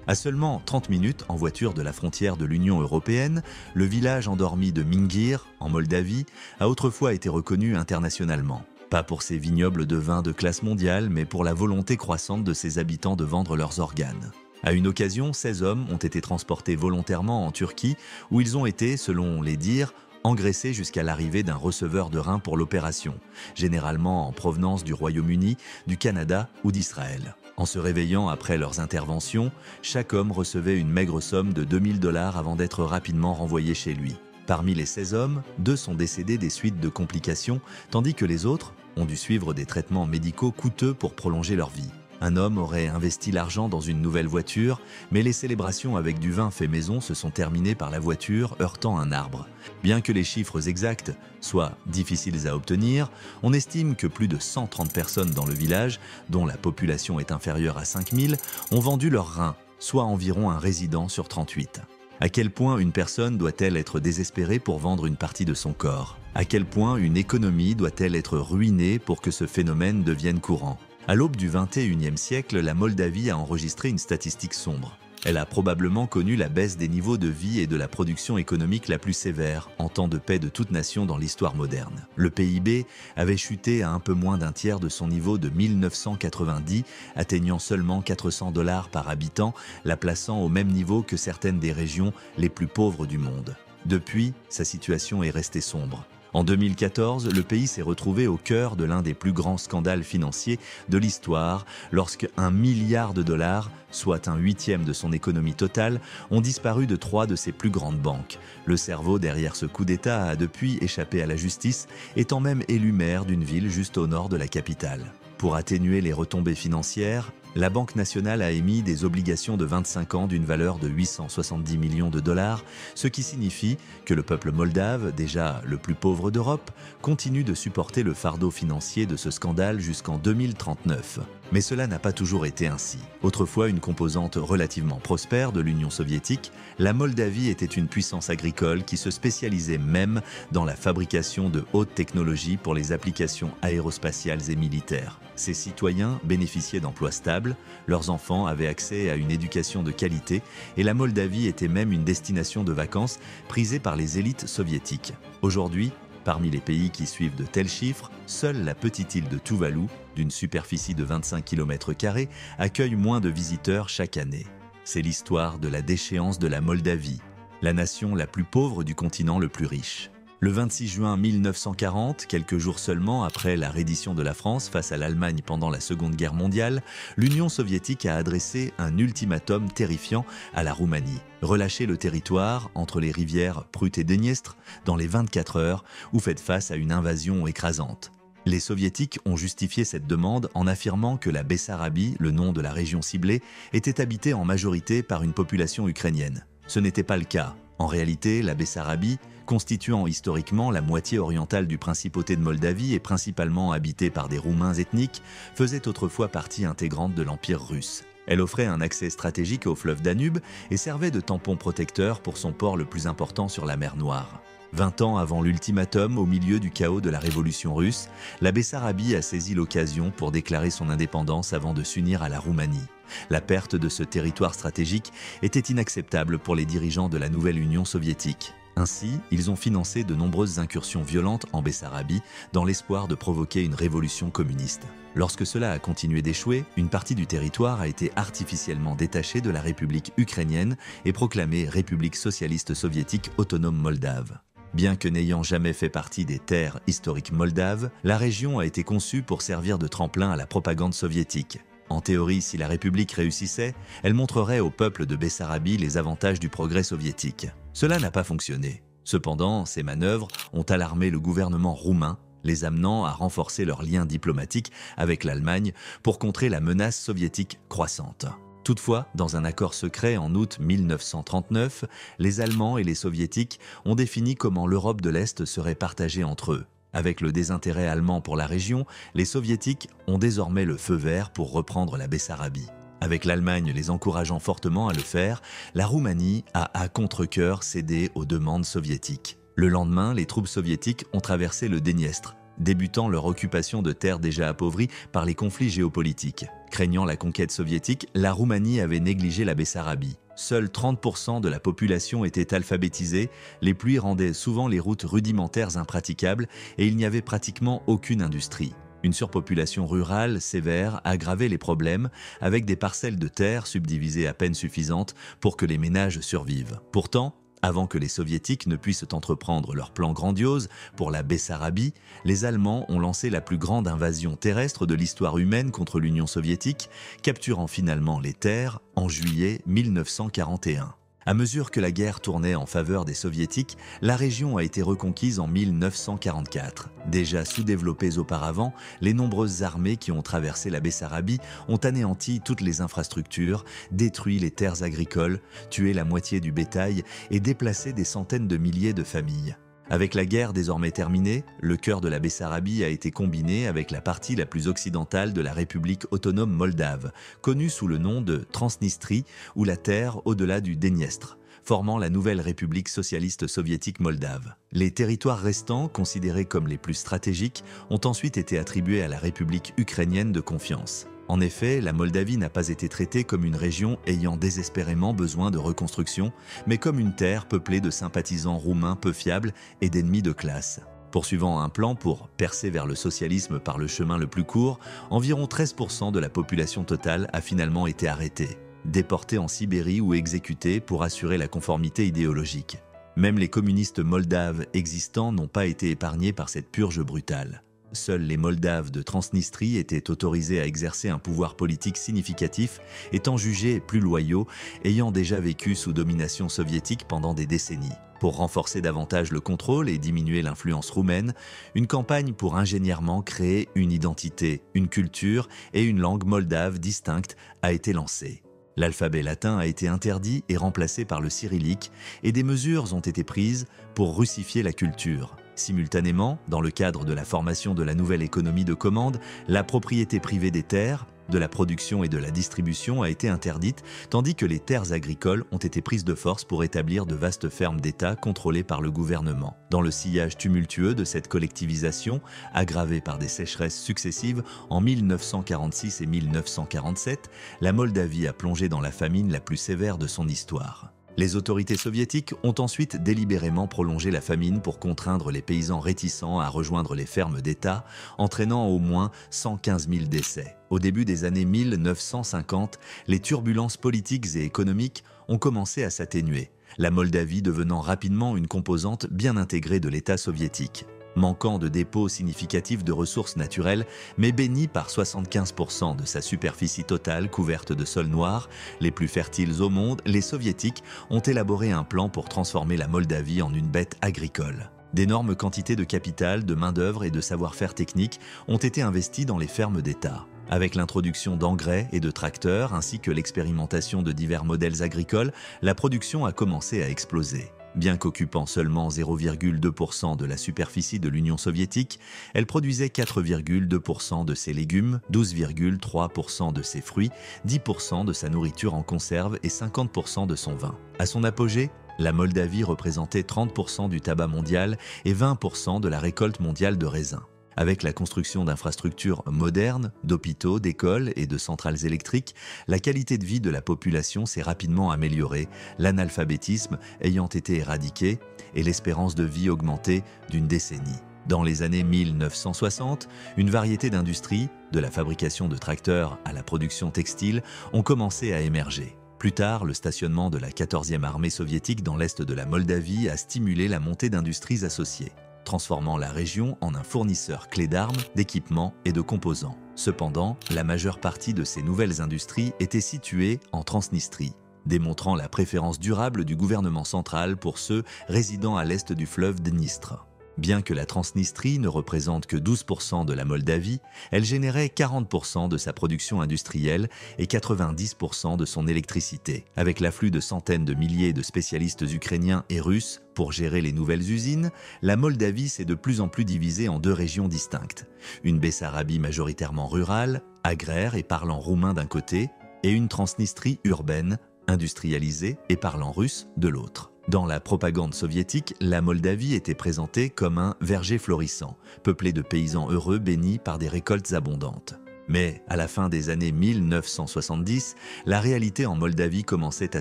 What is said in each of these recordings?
À seulement 30 minutes en voiture de la frontière de l'Union européenne, le village endormi de Mingyr, en Moldavie, a autrefois été reconnu internationalement. Pas pour ses vignobles de vin de classe mondiale, mais pour la volonté croissante de ses habitants de vendre leurs organes. À une occasion, 16 hommes ont été transportés volontairement en Turquie, où ils ont été, selon les dires, engraissés jusqu'à l'arrivée d'un receveur de reins pour l'opération, généralement en provenance du Royaume-Uni, du Canada ou d'Israël. En se réveillant après leurs interventions, chaque homme recevait une maigre somme de 2000 $ avant d'être rapidement renvoyé chez lui. Parmi les 16 hommes, 2 sont décédés des suites de complications, tandis que les autres ont dû suivre des traitements médicaux coûteux pour prolonger leur vie. Un homme aurait investi l'argent dans une nouvelle voiture, mais les célébrations avec du vin fait maison se sont terminées par la voiture heurtant un arbre. Bien que les chiffres exacts soient difficiles à obtenir, on estime que plus de 130 personnes dans le village, dont la population est inférieure à 5000, ont vendu leurs reins, soit environ un résident sur 38. À quel point une personne doit-elle être désespérée pour vendre une partie de son corps? À quel point une économie doit-elle être ruinée pour que ce phénomène devienne courant? À l'aube du XXIe siècle, la Moldavie a enregistré une statistique sombre. Elle a probablement connu la baisse des niveaux de vie et de la production économique la plus sévère en temps de paix de toute nation dans l'histoire moderne. Le PIB avait chuté à un peu moins d'un tiers de son niveau de 1990, atteignant seulement 400 $ par habitant, la plaçant au même niveau que certaines des régions les plus pauvres du monde. Depuis, sa situation est restée sombre. En 2014, le pays s'est retrouvé au cœur de l'un des plus grands scandales financiers de l'histoire lorsque 1 milliard de $, soit un huitième de son économie totale, ont disparu de 3 de ses plus grandes banques. Le cerveau derrière ce coup d'État a depuis échappé à la justice, étant même élu maire d'une ville juste au nord de la capitale. Pour atténuer les retombées financières, la Banque nationale a émis des obligations de 25 ans d'une valeur de 870 millions de $, ce qui signifie que le peuple moldave, déjà le plus pauvre d'Europe, continue de supporter le fardeau financier de ce scandale jusqu'en 2039. Mais cela n'a pas toujours été ainsi. Autrefois une composante relativement prospère de l'Union soviétique, la Moldavie était une puissance agricole qui se spécialisait même dans la fabrication de haute technologie pour les applications aérospatiales et militaires. Ses citoyens bénéficiaient d'emplois stables, leurs enfants avaient accès à une éducation de qualité et la Moldavie était même une destination de vacances prisée par les élites soviétiques. Aujourd'hui, parmi les pays qui suivent de tels chiffres, seule la petite île de Tuvalu, d'une superficie de 25 km², accueille moins de visiteurs chaque année. C'est l'histoire de la déchéance de la Moldavie, la nation la plus pauvre du continent le plus riche. Le 26 juin 1940, quelques jours seulement après la reddition de la France face à l'Allemagne pendant la Seconde Guerre mondiale, l'Union soviétique a adressé un ultimatum terrifiant à la Roumanie. Relâchez le territoire entre les rivières Prut et Dniestr dans les 24 heures ou faites face à une invasion écrasante. Les soviétiques ont justifié cette demande en affirmant que la Bessarabie, le nom de la région ciblée, était habitée en majorité par une population ukrainienne. Ce n'était pas le cas. En réalité, la Bessarabie, constituant historiquement la moitié orientale du principauté de Moldavie et principalement habitée par des Roumains ethniques, faisait autrefois partie intégrante de l'Empire russe. Elle offrait un accès stratégique au fleuve Danube et servait de tampon protecteur pour son port le plus important sur la mer Noire. 20 ans avant l'ultimatum, au milieu du chaos de la révolution russe, la Bessarabie a saisi l'occasion pour déclarer son indépendance avant de s'unir à la Roumanie. La perte de ce territoire stratégique était inacceptable pour les dirigeants de la nouvelle Union soviétique. Ainsi, ils ont financé de nombreuses incursions violentes en Bessarabie dans l'espoir de provoquer une révolution communiste. Lorsque cela a continué d'échouer, une partie du territoire a été artificiellement détachée de la République ukrainienne et proclamée République socialiste soviétique autonome moldave. Bien que n'ayant jamais fait partie des terres historiques moldaves, la région a été conçue pour servir de tremplin à la propagande soviétique. En théorie, si la République réussissait, elle montrerait au peuple de Bessarabie les avantages du progrès soviétique. Cela n'a pas fonctionné. Cependant, ces manœuvres ont alarmé le gouvernement roumain, les amenant à renforcer leurs liens diplomatiques avec l'Allemagne pour contrer la menace soviétique croissante. Toutefois, dans un accord secret en août 1939, les Allemands et les Soviétiques ont défini comment l'Europe de l'Est serait partagée entre eux. Avec le désintérêt allemand pour la région, les Soviétiques ont désormais le feu vert pour reprendre la Bessarabie. Avec l'Allemagne les encourageant fortement à le faire, la Roumanie a à contre-cœur cédé aux demandes soviétiques. Le lendemain, les troupes soviétiques ont traversé le Dniestr, débutant leur occupation de terres déjà appauvries par les conflits géopolitiques. Craignant la conquête soviétique, la Roumanie avait négligé la Bessarabie. Seuls 30% de la population était alphabétisée, les pluies rendaient souvent les routes rudimentaires impraticables et il n'y avait pratiquement aucune industrie. Une surpopulation rurale sévère aggravait les problèmes avec des parcelles de terre subdivisées à peine suffisantes pour que les ménages survivent. Pourtant, avant que les Soviétiques ne puissent entreprendre leur plan grandiose pour la Bessarabie, les Allemands ont lancé la plus grande invasion terrestre de l'histoire humaine contre l'Union soviétique, capturant finalement les terres en juillet 1941. À mesure que la guerre tournait en faveur des Soviétiques, la région a été reconquise en 1944. Déjà sous-développées auparavant, les nombreuses armées qui ont traversé la Bessarabie ont anéanti toutes les infrastructures, détruit les terres agricoles, tué la moitié du bétail et déplacé des centaines de milliers de familles. Avec la guerre désormais terminée, le cœur de la Bessarabie a été combiné avec la partie la plus occidentale de la République autonome moldave, connue sous le nom de Transnistrie ou la terre au-delà du Dniestre, formant la nouvelle République socialiste soviétique moldave. Les territoires restants, considérés comme les plus stratégiques, ont ensuite été attribués à la République ukrainienne de confiance. En effet, la Moldavie n'a pas été traitée comme une région ayant désespérément besoin de reconstruction, mais comme une terre peuplée de sympathisants roumains peu fiables et d'ennemis de classe. Poursuivant un plan pour percer vers le socialisme par le chemin le plus court, environ 13% de la population totale a finalement été arrêtée, déportée en Sibérie ou exécutée pour assurer la conformité idéologique. Même les communistes moldaves existants n'ont pas été épargnés par cette purge brutale. Seuls les Moldaves de Transnistrie étaient autorisés à exercer un pouvoir politique significatif, étant jugés plus loyaux, ayant déjà vécu sous domination soviétique pendant des décennies. Pour renforcer davantage le contrôle et diminuer l'influence roumaine, une campagne pour ingénieusement créer une identité, une culture et une langue moldave distincte a été lancée. L'alphabet latin a été interdit et remplacé par le cyrillique, et des mesures ont été prises pour russifier la culture. Simultanément, dans le cadre de la formation de la nouvelle économie de commande, la propriété privée des terres, de la production et de la distribution a été interdite, tandis que les terres agricoles ont été prises de force pour établir de vastes fermes d'État contrôlées par le gouvernement. Dans le sillage tumultueux de cette collectivisation, aggravée par des sécheresses successives en 1946 et 1947, la Moldavie a plongé dans la famine la plus sévère de son histoire. Les autorités soviétiques ont ensuite délibérément prolongé la famine pour contraindre les paysans réticents à rejoindre les fermes d'État, entraînant au moins 115 000 décès. Au début des années 1950, les turbulences politiques et économiques ont commencé à s'atténuer, la Moldavie devenant rapidement une composante bien intégrée de l'État soviétique. Manquant de dépôts significatifs de ressources naturelles, mais bénie par 75% de sa superficie totale couverte de sols noirs, les plus fertiles au monde, les Soviétiques ont élaboré un plan pour transformer la Moldavie en une bête agricole. D'énormes quantités de capital, de main-d'œuvre et de savoir-faire technique ont été investis dans les fermes d'État. Avec l'introduction d'engrais et de tracteurs, ainsi que l'expérimentation de divers modèles agricoles, la production a commencé à exploser. Bien qu'occupant seulement 0,2% de la superficie de l'Union soviétique, elle produisait 4,2% de ses légumes, 12,3% de ses fruits, 10% de sa nourriture en conserve et 50% de son vin. À son apogée, la Moldavie représentait 30% du tabac mondial et 20% de la récolte mondiale de raisins. Avec la construction d'infrastructures modernes, d'hôpitaux, d'écoles et de centrales électriques, la qualité de vie de la population s'est rapidement améliorée, l'analphabétisme ayant été éradiqué et l'espérance de vie augmentée d'une décennie. Dans les années 1960, une variété d'industries, de la fabrication de tracteurs à la production textile, ont commencé à émerger. Plus tard, le stationnement de la 14e armée soviétique dans l'est de la Moldavie a stimulé la montée d'industries associées, transformant la région en un fournisseur clé d'armes, d'équipements et de composants. Cependant, la majeure partie de ces nouvelles industries était située en Transnistrie, démontrant la préférence durable du gouvernement central pour ceux résidant à l'est du fleuve Dniestre. Bien que la Transnistrie ne représente que 12% de la Moldavie, elle générait 40% de sa production industrielle et 90% de son électricité. Avec l'afflux de centaines de milliers de spécialistes ukrainiens et russes pour gérer les nouvelles usines, la Moldavie s'est de plus en plus divisée en deux régions distinctes. Une Bessarabie majoritairement rurale, agraire et parlant roumain d'un côté, et une Transnistrie urbaine, industrialisée et parlant russe de l'autre. Dans la propagande soviétique, la Moldavie était présentée comme un verger florissant, peuplé de paysans heureux bénis par des récoltes abondantes. Mais à la fin des années 1970, la réalité en Moldavie commençait à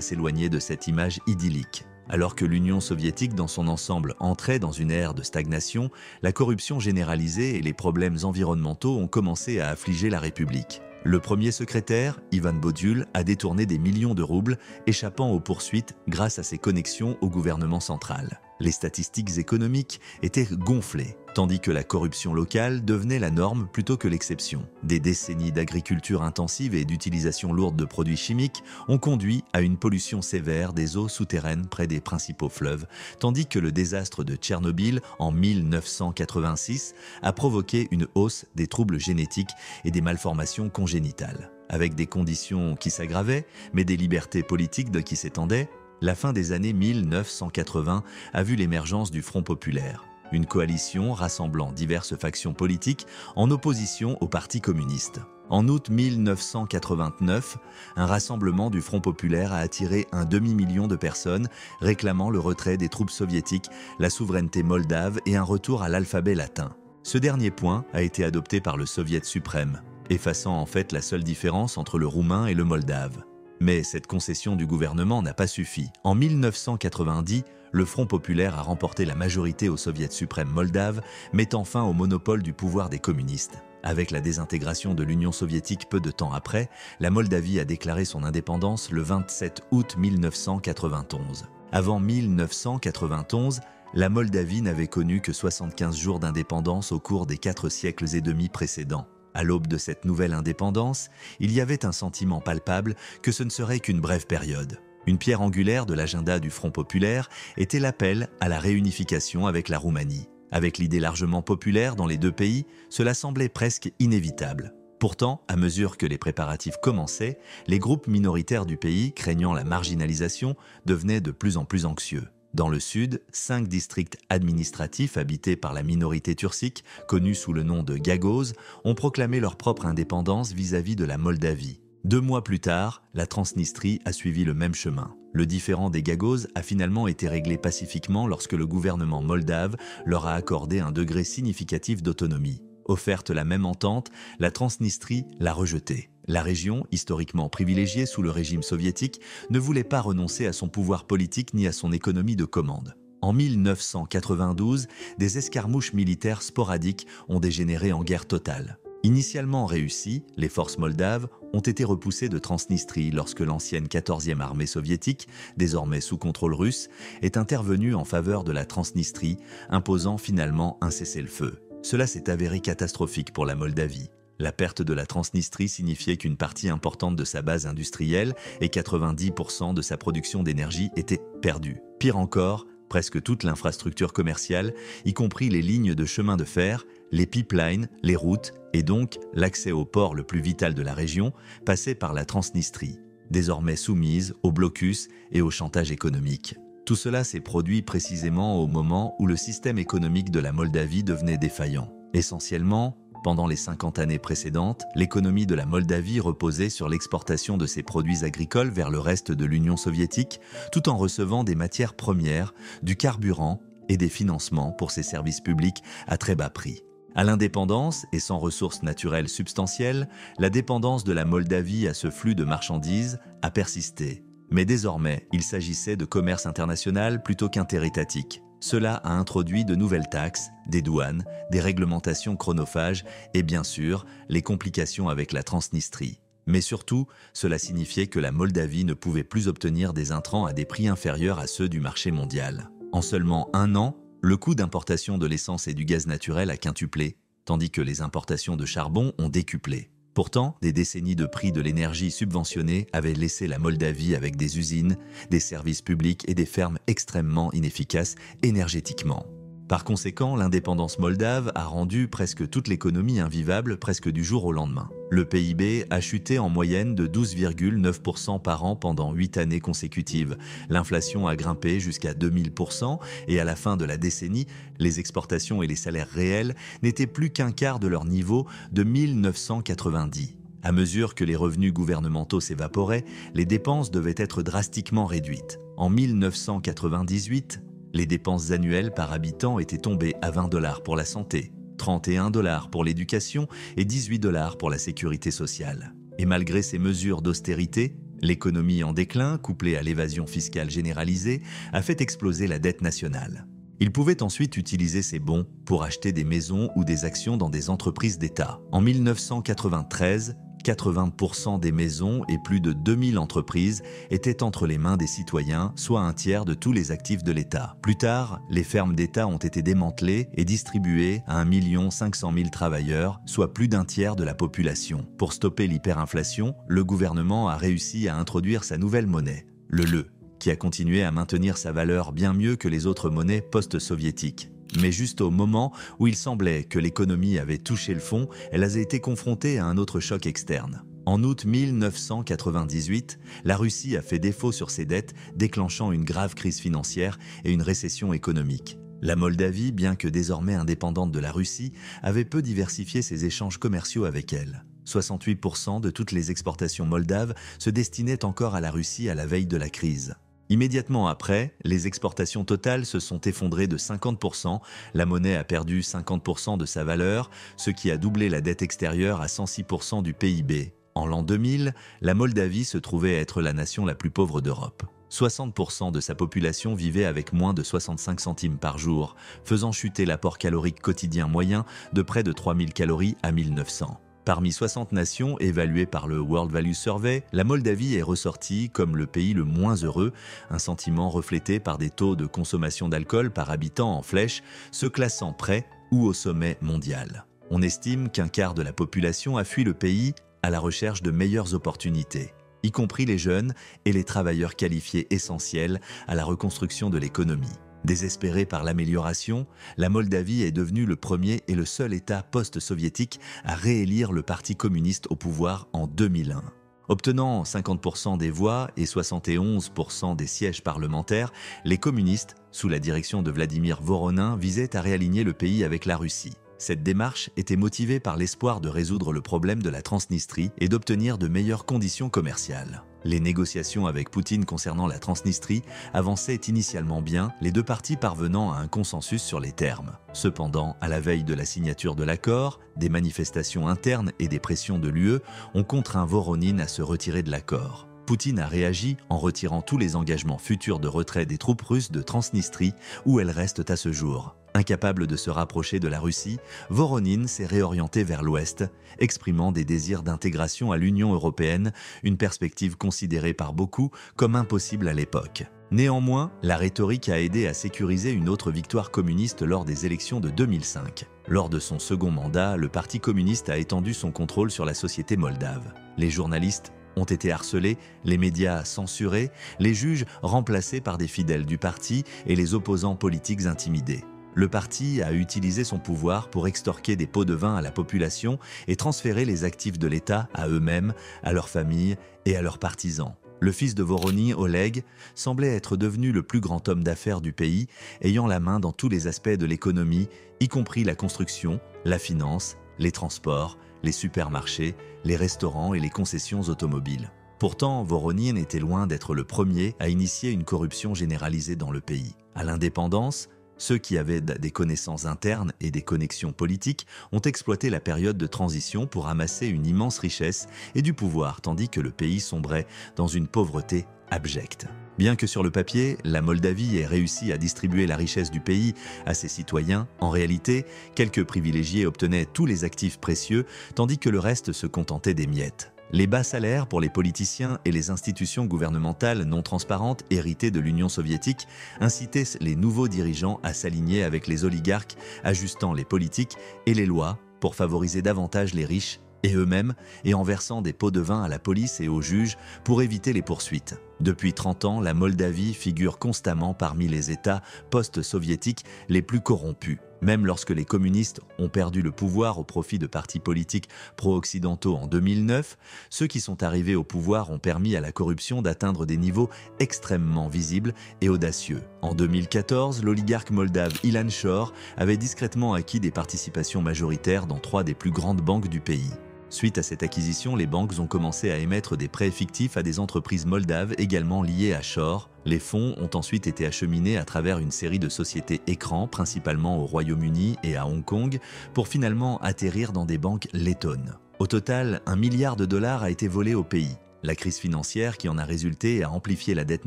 s'éloigner de cette image idyllique. Alors que l'Union soviétique dans son ensemble entrait dans une ère de stagnation, la corruption généralisée et les problèmes environnementaux ont commencé à affliger la République. Le premier secrétaire, Ivan Bodyul, a détourné des millions de roubles, échappant aux poursuites grâce à ses connexions au gouvernement central. Les statistiques économiques étaient gonflées, tandis que la corruption locale devenait la norme plutôt que l'exception. Des décennies d'agriculture intensive et d'utilisation lourde de produits chimiques ont conduit à une pollution sévère des eaux souterraines près des principaux fleuves, tandis que le désastre de Tchernobyl en 1986 a provoqué une hausse des troubles génétiques et des malformations congénitales. Avec des conditions qui s'aggravaient, mais des libertés politiques qui s'étendaient, la fin des années 1980 a vu l'émergence du Front populaire, une coalition rassemblant diverses factions politiques en opposition au Parti communiste. En août 1989, un rassemblement du Front populaire a attiré un demi-million de personnes réclamant le retrait des troupes soviétiques, la souveraineté moldave et un retour à l'alphabet latin. Ce dernier point a été adopté par le Soviet suprême, effaçant en fait la seule différence entre le roumain et le moldave. Mais cette concession du gouvernement n'a pas suffi. En 1990, le Front populaire a remporté la majorité au Soviet suprême moldave, mettant fin au monopole du pouvoir des communistes. Avec la désintégration de l'Union soviétique peu de temps après, la Moldavie a déclaré son indépendance le 27 août 1991. Avant 1991, la Moldavie n'avait connu que 75 jours d'indépendance au cours des 4 siècles et demi précédents. À l'aube de cette nouvelle indépendance, il y avait un sentiment palpable que ce ne serait qu'une brève période. Une pierre angulaire de l'agenda du Front populaire était l'appel à la réunification avec la Roumanie. Avec l'idée largement populaire dans les deux pays, cela semblait presque inévitable. Pourtant, à mesure que les préparatifs commençaient, les groupes minoritaires du pays, craignant la marginalisation, devenaient de plus en plus anxieux. Dans le sud, 5 districts administratifs habités par la minorité turcique, connus sous le nom de Gagauze, ont proclamé leur propre indépendance vis-à-vis de la Moldavie. 2 mois plus tard, la Transnistrie a suivi le même chemin. Le différend des Gagauzes a finalement été réglé pacifiquement lorsque le gouvernement moldave leur a accordé un degré significatif d'autonomie. Offerte la même entente, la Transnistrie l'a rejetée. La région, historiquement privilégiée sous le régime soviétique, ne voulait pas renoncer à son pouvoir politique ni à son économie de commande. En 1992, des escarmouches militaires sporadiques ont dégénéré en guerre totale. Initialement réussies, les forces moldaves ont été repoussées de Transnistrie lorsque l'ancienne 14e armée soviétique, désormais sous contrôle russe, est intervenue en faveur de la Transnistrie, imposant finalement un cessez-le-feu. Cela s'est avéré catastrophique pour la Moldavie. La perte de la Transnistrie signifiait qu'une partie importante de sa base industrielle et 90% de sa production d'énergie était perdue. Pire encore, presque toute l'infrastructure commerciale, y compris les lignes de chemin de fer, les pipelines, les routes et donc l'accès au port le plus vital de la région, passait par la Transnistrie, désormais soumise au blocus et au chantage économique. Tout cela s'est produit précisément au moment où le système économique de la Moldavie devenait défaillant. Essentiellement, pendant les 50 années précédentes, l'économie de la Moldavie reposait sur l'exportation de ses produits agricoles vers le reste de l'Union soviétique, tout en recevant des matières premières, du carburant et des financements pour ses services publics à très bas prix. À l'indépendance et sans ressources naturelles substantielles, la dépendance de la Moldavie à ce flux de marchandises a persisté. Mais désormais, il s'agissait de commerce international plutôt qu'interétatique. Cela a introduit de nouvelles taxes, des douanes, des réglementations chronophages et bien sûr, les complications avec la Transnistrie. Mais surtout, cela signifiait que la Moldavie ne pouvait plus obtenir des intrants à des prix inférieurs à ceux du marché mondial. En seulement 1 an, le coût d'importation de l'essence et du gaz naturel a quintuplé, tandis que les importations de charbon ont décuplé. Pourtant, des décennies de prix de l'énergie subventionnée avaient laissé la Moldavie avec des usines, des services publics et des fermes extrêmement inefficaces énergétiquement. Par conséquent, l'indépendance moldave a rendu presque toute l'économie invivable presque du jour au lendemain. Le PIB a chuté en moyenne de 12,9% par an pendant 8 années consécutives. L'inflation a grimpé jusqu'à 2000% et à la fin de la décennie, les exportations et les salaires réels n'étaient plus qu'un quart de leur niveau de 1990. À mesure que les revenus gouvernementaux s'évaporaient, les dépenses devaient être drastiquement réduites. En 1998, les dépenses annuelles par habitant étaient tombées à 20 $ pour la santé, 31 $ pour l'éducation et 18 $ pour la sécurité sociale. Et malgré ces mesures d'austérité, l'économie en déclin, couplée à l'évasion fiscale généralisée, a fait exploser la dette nationale. Il pouvait ensuite utiliser ces bons pour acheter des maisons ou des actions dans des entreprises d'État. En 1993, 80% des maisons et plus de 2000 entreprises étaient entre les mains des citoyens, soit un tiers de tous les actifs de l'État. Plus tard, les fermes d'État ont été démantelées et distribuées à 1 500 000 travailleurs, soit plus d'un tiers de la population. Pour stopper l'hyperinflation, le gouvernement a réussi à introduire sa nouvelle monnaie, le leu, qui a continué à maintenir sa valeur bien mieux que les autres monnaies post-soviétiques. Mais juste au moment où il semblait que l'économie avait touché le fond, elle a été confrontée à un autre choc externe. En août 1998, la Russie a fait défaut sur ses dettes, déclenchant une grave crise financière et une récession économique. La Moldavie, bien que désormais indépendante de la Russie, avait peu diversifié ses échanges commerciaux avec elle. 68% de toutes les exportations moldaves se destinaient encore à la Russie à la veille de la crise. Immédiatement après, les exportations totales se sont effondrées de 50%, la monnaie a perdu 50% de sa valeur, ce qui a doublé la dette extérieure à 106% du PIB. En l'an 2000, la Moldavie se trouvait être la nation la plus pauvre d'Europe. 60% de sa population vivait avec moins de 65 centimes par jour, faisant chuter l'apport calorique quotidien moyen de près de 3000 calories à 1900. Parmi 60 nations évaluées par le World Value Survey, la Moldavie est ressortie comme le pays le moins heureux, un sentiment reflété par des taux de consommation d'alcool par habitant en flèche, se classant près ou au sommet mondial. On estime qu'un quart de la population a fui le pays à la recherche de meilleures opportunités, y compris les jeunes et les travailleurs qualifiés essentiels à la reconstruction de l'économie. Désespérée par l'amélioration, la Moldavie est devenue le premier et le seul État post-soviétique à réélire le Parti communiste au pouvoir en 2001. Obtenant 50% des voix et 71% des sièges parlementaires, les communistes, sous la direction de Vladimir Voronin, visaient à réaligner le pays avec la Russie. Cette démarche était motivée par l'espoir de résoudre le problème de la Transnistrie et d'obtenir de meilleures conditions commerciales. Les négociations avec Poutine concernant la Transnistrie avançaient initialement bien, les deux parties parvenant à un consensus sur les termes. Cependant, à la veille de la signature de l'accord, des manifestations internes et des pressions de l'UE ont contraint Voronin à se retirer de l'accord. Poutine a réagi en retirant tous les engagements futurs de retrait des troupes russes de Transnistrie, où elles restent à ce jour. Incapable de se rapprocher de la Russie, Voronin s'est réorienté vers l'Ouest, exprimant des désirs d'intégration à l'Union européenne, une perspective considérée par beaucoup comme impossible à l'époque. Néanmoins, la rhétorique a aidé à sécuriser une autre victoire communiste lors des élections de 2005. Lors de son second mandat, le Parti communiste a étendu son contrôle sur la société moldave. Les journalistes ont été harcelés, les médias censurés, les juges remplacés par des fidèles du parti et les opposants politiques intimidés. Le parti a utilisé son pouvoir pour extorquer des pots de vin à la population et transférer les actifs de l'État à eux-mêmes, à leurs familles et à leurs partisans. Le fils de Voronin, Oleg, semblait être devenu le plus grand homme d'affaires du pays, ayant la main dans tous les aspects de l'économie, y compris la construction, la finance, les transports, les supermarchés, les restaurants et les concessions automobiles. Pourtant, Voronin était loin d'être le premier à initier une corruption généralisée dans le pays. À l'indépendance, ceux qui avaient des connaissances internes et des connexions politiques ont exploité la période de transition pour amasser une immense richesse et du pouvoir, tandis que le pays sombrait dans une pauvreté abjecte. Bien que sur le papier, la Moldavie ait réussi à distribuer la richesse du pays à ses citoyens, en réalité, quelques privilégiés obtenaient tous les actifs précieux, tandis que le reste se contentait des miettes. Les bas salaires pour les politiciens et les institutions gouvernementales non transparentes héritées de l'Union soviétique incitaient les nouveaux dirigeants à s'aligner avec les oligarques, ajustant les politiques et les lois pour favoriser davantage les riches et eux-mêmes, et en versant des pots de vin à la police et aux juges pour éviter les poursuites. Depuis 30 ans, la Moldavie figure constamment parmi les États post-soviétiques les plus corrompus. Même lorsque les communistes ont perdu le pouvoir au profit de partis politiques pro-occidentaux en 2009, ceux qui sont arrivés au pouvoir ont permis à la corruption d'atteindre des niveaux extrêmement visibles et audacieux. En 2014, l'oligarque moldave Ilan Shor avait discrètement acquis des participations majoritaires dans 3 des plus grandes banques du pays. Suite à cette acquisition, les banques ont commencé à émettre des prêts fictifs à des entreprises moldaves également liées à Shore. Les fonds ont ensuite été acheminés à travers une série de sociétés écrans, principalement au Royaume-Uni et à Hong Kong, pour finalement atterrir dans des banques lettonnes. Au total, 1 milliard de dollars a été volé au pays. La crise financière qui en a résulté a amplifié la dette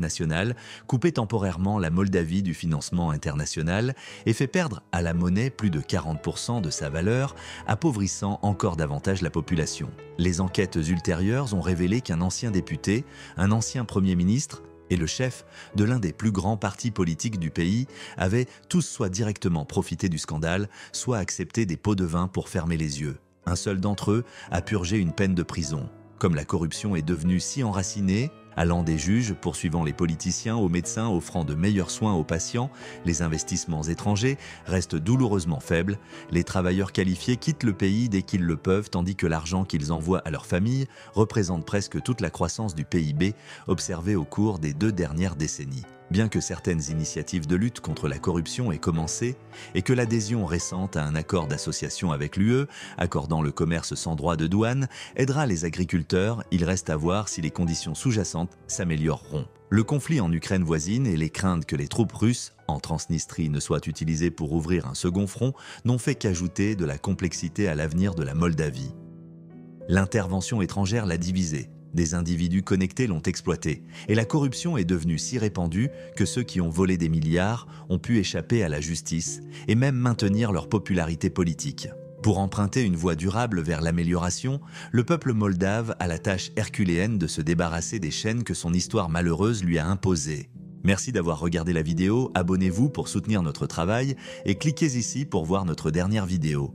nationale, coupé temporairement la Moldavie du financement international et fait perdre à la monnaie plus de 40% de sa valeur, appauvrissant encore davantage la population. Les enquêtes ultérieures ont révélé qu'un ancien député, un ancien Premier ministre et le chef de l'un des plus grands partis politiques du pays avaient tous soit directement profité du scandale, soit accepté des pots de vin pour fermer les yeux. Un seul d'entre eux a purgé une peine de prison. Comme la corruption est devenue si enracinée, allant des juges poursuivant les politiciens aux médecins offrant de meilleurs soins aux patients, les investissements étrangers restent douloureusement faibles, les travailleurs qualifiés quittent le pays dès qu'ils le peuvent tandis que l'argent qu'ils envoient à leur famille représente presque toute la croissance du PIB observée au cours des 2 dernières décennies. Bien que certaines initiatives de lutte contre la corruption aient commencé et que l'adhésion récente à un accord d'association avec l'UE, accordant le commerce sans droit de douane, aidera les agriculteurs, il reste à voir si les conditions sous-jacentes s'amélioreront. Le conflit en Ukraine voisine et les craintes que les troupes russes en Transnistrie ne soient utilisées pour ouvrir un second front n'ont fait qu'ajouter de la complexité à l'avenir de la Moldavie. L'intervention étrangère l'a divisée. Des individus connectés l'ont exploité, et la corruption est devenue si répandue que ceux qui ont volé des milliards ont pu échapper à la justice et même maintenir leur popularité politique. Pour emprunter une voie durable vers l'amélioration, le peuple moldave a la tâche herculéenne de se débarrasser des chaînes que son histoire malheureuse lui a imposées. Merci d'avoir regardé la vidéo, abonnez-vous pour soutenir notre travail et cliquez ici pour voir notre dernière vidéo.